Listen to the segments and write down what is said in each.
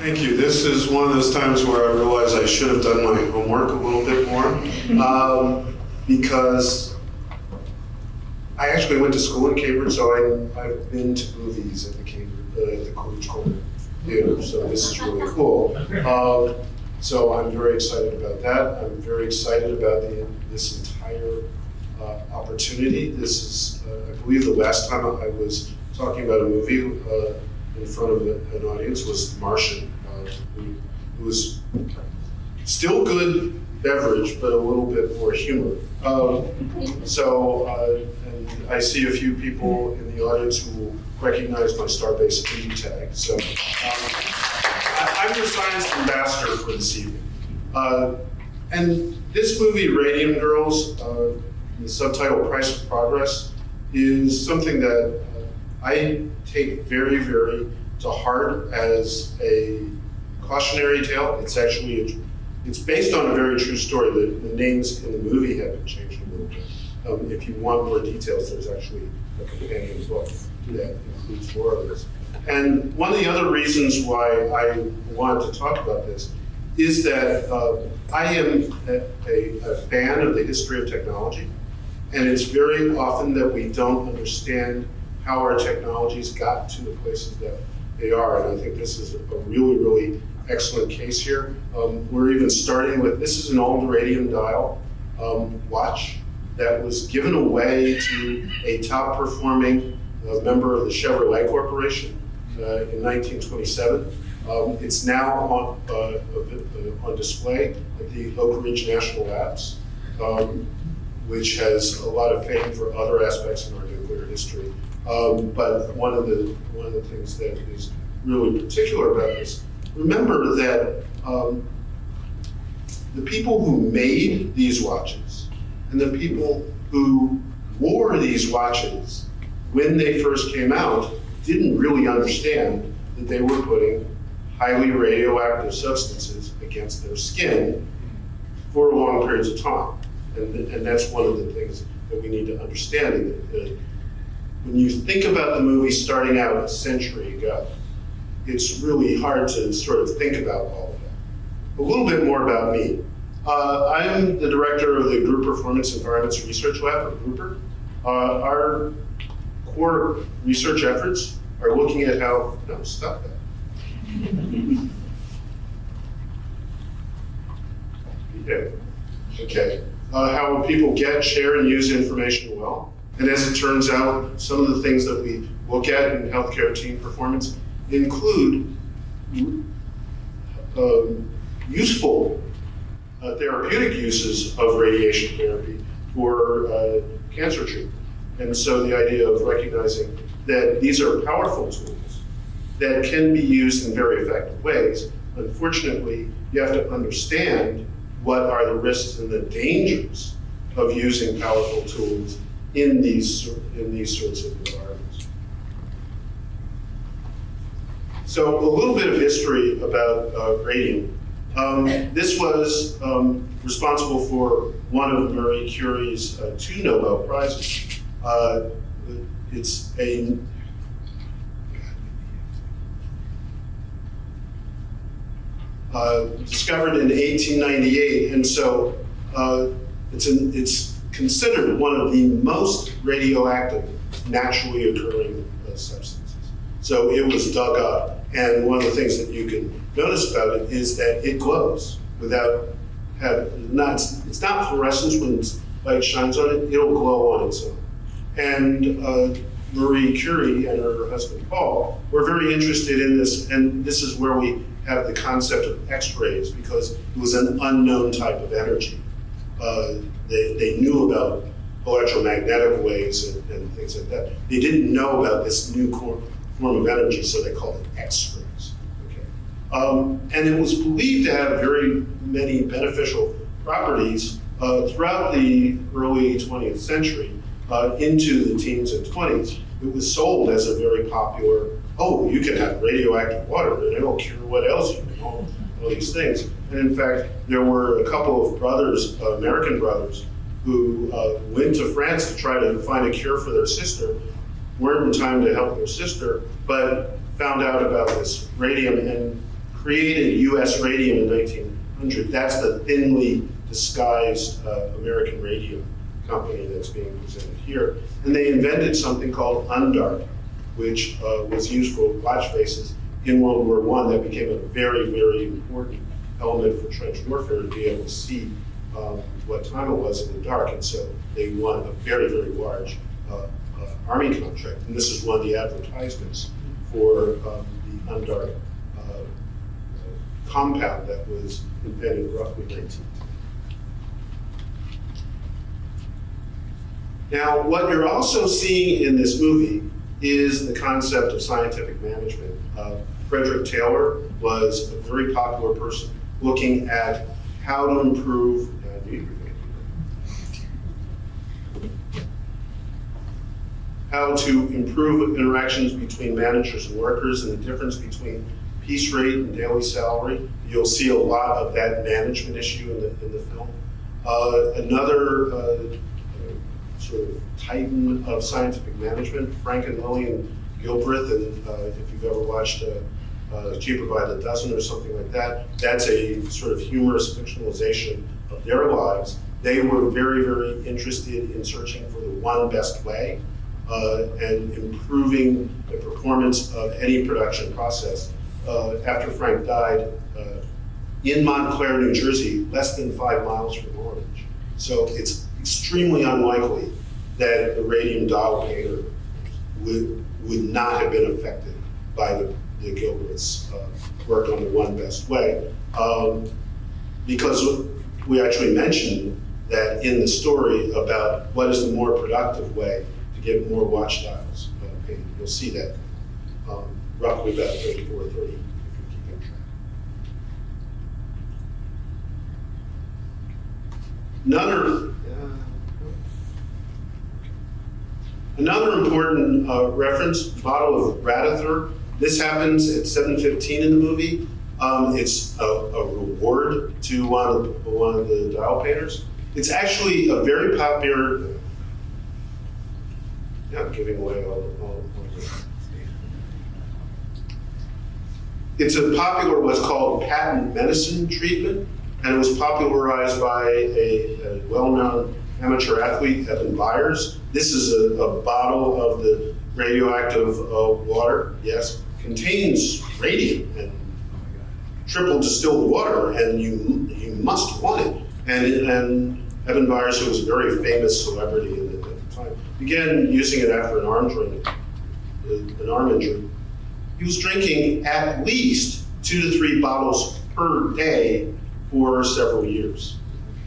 Thank you. This is one of those times where I realize I should have done my homework a little bit more, because I actually went to school in Cambridge, so I've been to movies at the Cambridge, at the Coolidge Corner Theater, so this is really cool. So I'm very excited about that. I'm very excited about this entire opportunity. This is, I believe the last time I was talking about a movie in front of an audience was The Martian. It was still good beverage, but a little bit more humor. And I see a few people in the audience who will recognize my Starbase speed tag. So I'm your science ambassador for this evening. And this movie, Radium Girls, the subtitle Price of Progress, is something that I take very, very to heart as a cautionary tale. It's actually, it's based on a very true story. The names in the movie have been changed a little bit. If you want more details, there's actually a companion book that includes more of this. And one of the other reasons why I wanted to talk about this is that I am a fan of the history of technology, and it's very often that we don't understand how our technologies got to the places that they are, and I think this is a really, really excellent case here. We're even starting with, this is an old radium dial watch that was given away to a top performing member of the Chevrolet Corporation in 1927. It's now on display at the Oak Ridge National Labs, which has a lot of fame for other aspects in our nuclear history. But one of the things that is really particular about this, remember that the people who made these watches and the people who wore these watches when they first came out didn't really understand that they were putting highly radioactive substances against their skin for long periods of time. And that's one of the things that we need to understand. When you think about the movie starting out a century ago, it's really hard to sort of think about all of that. A little bit more about me. I'm the director of the Group Performance Environments Research Lab, or Grouper. Our core research efforts are looking at how, no, stop that. Yeah, okay. How people get, share, and use information well. And as it turns out, some of the things that we look at in healthcare team performance include useful therapeutic uses of radiation therapy for cancer treatment. And so the idea of recognizing that these are powerful tools that can be used in very effective ways. Unfortunately, you have to understand what are the risks and the dangers of using powerful tools in these sorts of environments. So a little bit of history about radium. This was responsible for one of Marie Curie's 2 Nobel Prizes. It's a discovered in 1898, and so it's considered one of the most radioactive naturally occurring substances. So it was dug up, and one of the things that you can notice about it is that it glows without it's not fluorescence. When light shines on it, it'll glow on its own. And Marie Curie and her husband Paul were very interested in this, and this is where we have the concept of X-rays, because it was an unknown type of energy. They knew about electromagnetic waves and things like that. They didn't know about this new form of energy, so they called it X-rays. Okay. And it was believed to have very many beneficial properties throughout the early 20th century into the teens and 20s. It was sold as a very popular, oh, you can have radioactive water and it'll cure what else you can, all these things. And in fact, there were a couple of brothers, American brothers, who went to France to try to find a cure for their sister, weren't in time to help their sister, but found out about this radium and created US Radium in 1900. That's the thinly disguised American Radium company that's being presented here. And they invented something called undark, which was used for watch faces in World War I. That became a very, very important element for trench warfare to be able to see what time it was in the dark. And so they won a very, very large Army contract. And this is one of the advertisements for the undark compound that was invented roughly 1910. Now, what you're also seeing in this movie is the concept of scientific management. Frederick Taylor was a very popular person looking at how to improve, interactions between managers and workers and the difference between piece rate and daily salary. You'll see a lot of that management issue in the film. Another sort of titan of scientific management, Frank and Lillian Gilbreth, and if you've ever watched Cheaper by the Dozen or something like that, that's a sort of humorous fictionalization of their lives. They were very, very interested in searching for the one best way and improving the performance of any production process. After Frank died, in Montclair, New Jersey, less than 5 miles from Orange. So it's extremely unlikely that the radium dial painter would not have been affected by the Gilbert's work on the one best way. Because we actually mentioned that in the story about what is the more productive way to get more watch dials painted. You'll see that roughly about 34, 30 if you're keeping track. Another important reference, bottle of Radithor. This happens at 7:15 in the movie. It's a reward to one of the dial painters. It's actually a very popular. I'm giving away all the. It's a popular what's called patent medicine treatment, and it was popularized by a well-known amateur athlete, Evan Byers. This is a bottle of the radioactive water. Yes, contains radium and triple distilled water, and you must want it. And Evan Byers, who was a very famous celebrity at the time, began using it after an arm injury. He was drinking at least 2 to 3 bottles per day for several years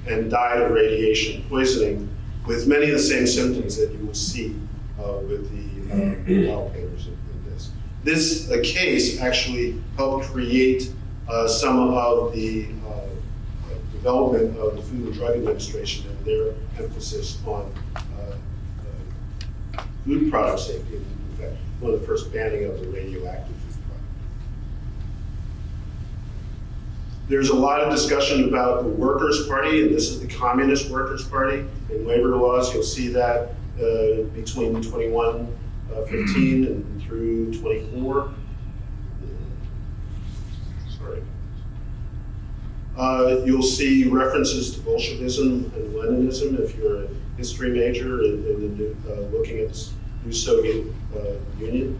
and died of radiation poisoning with many of the same symptoms that you will see with the dial painters in this. This case actually helped create some of the development of the Food and Drug Administration and their emphasis on food product safety. In fact, one of the first banning of the radioactive food product. There's a lot of discussion about the Workers' Party, and this is the Communist Workers' Party. In labor laws, you'll see that between 2115 and through 24. Sorry. You'll see references to Bolshevism and Leninism if you're a history major and looking at the new Soviet Union.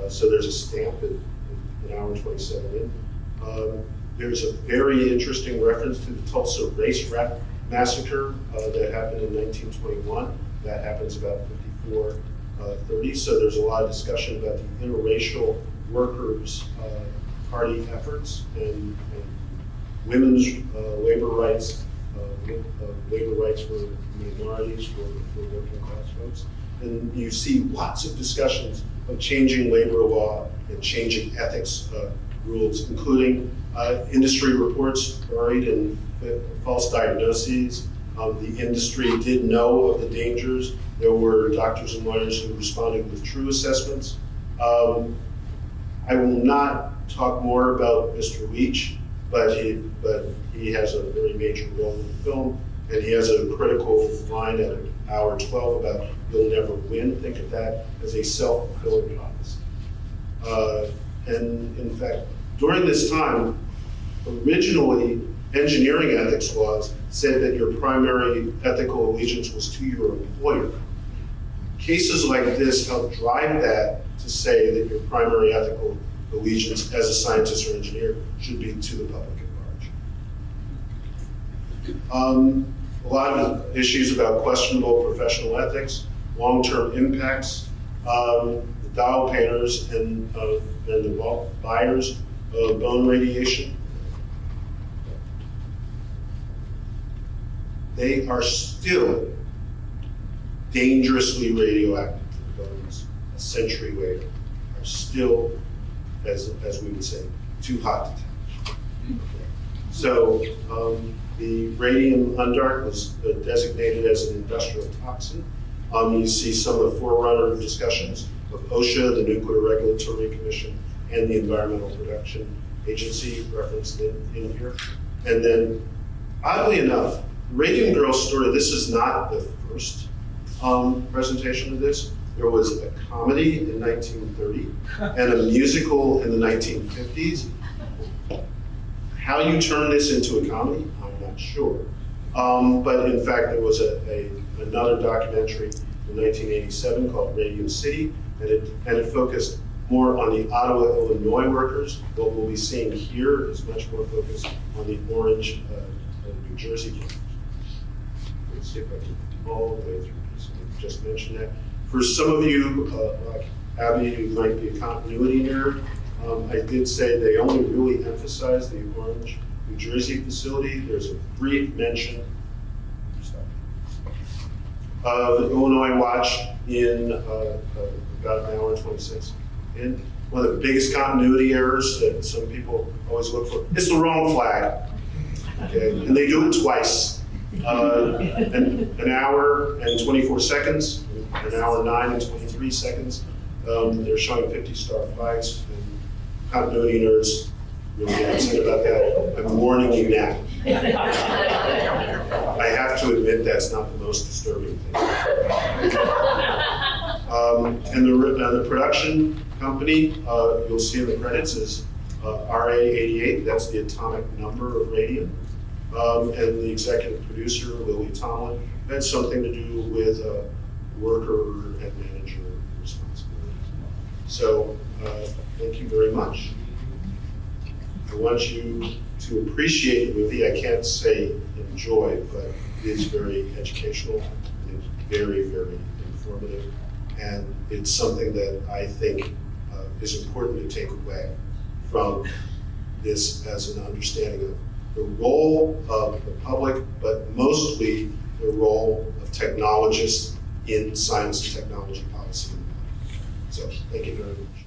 So there's a stamp at an hour and 27 in. There's a very interesting reference to the Tulsa race massacre that happened in 1921. That happens about 54-30. So there's a lot of discussion about the interracial workers' party efforts and women's labor rights, labor rights for minorities, for working class folks. And you see lots of discussions of changing labor law and changing ethics rules, including industry reports buried in false diagnoses. The industry did know of the dangers. There were doctors and lawyers who responded with true assessments. I will not talk more about Mr. Leach, but he has a very major role in the film, and he has a critical line at hour 12 about "you'll never win." Think of that as a self-fulfilling prophecy. And in fact, during this time, Originally, engineering ethics laws said that your primary ethical allegiance was to your employer. Cases like this help drive that to say that your primary ethical allegiance as a scientist or engineer should be to the public at large. A lot of issues about questionable professional ethics, long-term impacts, the dial painters and the buyers of bone radiation. They are still dangerously radioactive to the bones a century later, are still, as we would say, too hot to touch. So the radium undark was designated as an industrial toxin. You see some of the forerunner discussions of OSHA, the Nuclear Regulatory Commission, and the Environmental Protection Agency referenced in here. And then, oddly enough, Radium Girls story, this is not the first presentation of this. There was a comedy in 1930 and a musical in the 1950s. How you turn this into a comedy, I'm not sure. But in fact, there was another documentary in 1987 called Radium City, and it focused more on the Ottawa, Illinois workers. What we'll be seeing here is much more focused on the Orange, New Jersey workers. Let's see if I can all the way through this. I just mentioned that. For some of you, like Abby, who might be a continuity nerd, I did say they only really emphasize the Orange, New Jersey facility. There's a brief mention of the Illinois Watch in about an hour and 26. And one of the biggest continuity errors that some people always look for, it's the wrong flag. Okay, and they do it twice. An hour and 24 seconds, an hour 9 and 23 seconds. They're showing 50-star flags. And continuity nerds really get upset about that. I'm warning you now. I have to admit that's not the most disturbing thing. And the production company, you'll see in the credits, is RA88. That's the atomic number of radium. And the executive producer, Lily Tomlin, had something to do with worker and manager responsibility. So thank you very much. I want you to appreciate the movie. I can't say enjoy, but it is very educational and very, very informative. And it's something that I think is important to take away from this as an understanding of the role of the public, but mostly the role of technologists in science and technology policy. So thank you very much.